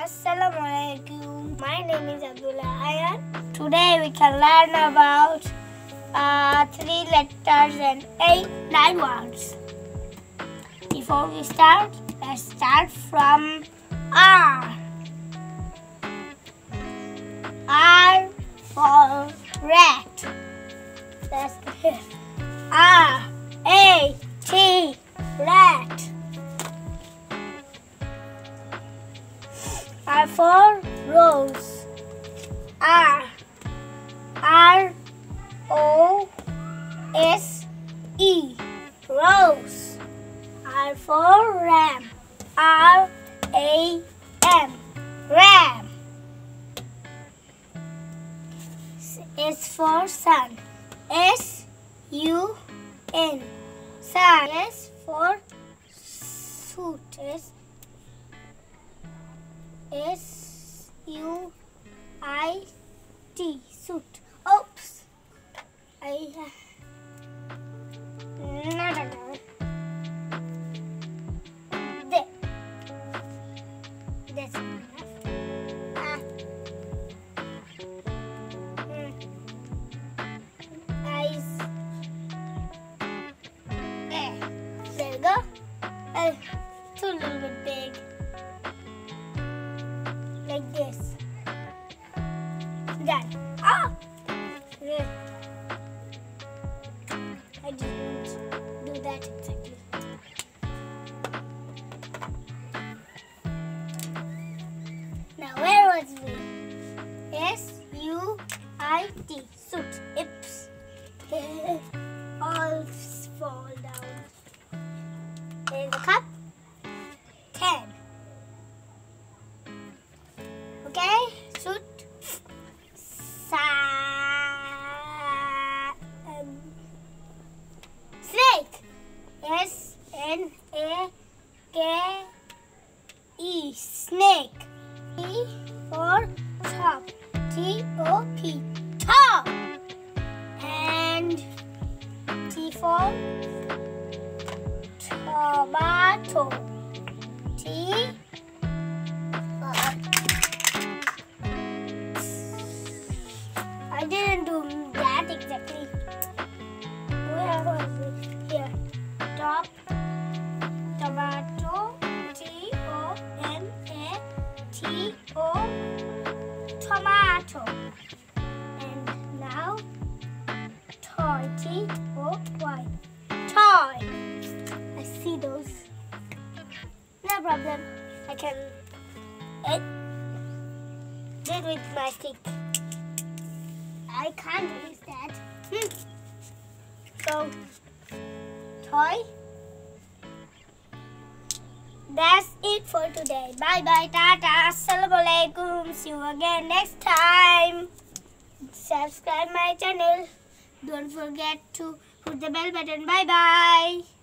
Assalamualaikum. My name is Ayaan. Today we can learn about 3 letters and 9 words. Before we start, let's start from R. R for rat. That's it. R-A-T, rat. R for rose. R-O-S-E, rose. R for ram. R-A-M, ram. S for sun. S-U-N, sun. S for suit. S-U-I-T, suit. Oops. There. That's enough. Eyes. There you go. It's a little bit big. Like this. Done. Ah! I didn't do that exactly. Now where was we? S-U-I-T, suit. Oops. All fall down. There's the cup. 10. Okay, suit. Snake. S-N-A-K-E, snake. T for top. T-O-P, top. And T for tomato. T. I didn't do that exactly. Where was it? Here. Top. Tomato. T-O-M-A-T-O. Tomato. And now toy. T-O-Y. Toy. I see those. No problem. I can do it with my stick. I can't use that. So, toy. That's it for today. Bye bye, tata, assalamualaikum. See you again next time. Subscribe my channel. Don't forget to hit the bell button. Bye bye.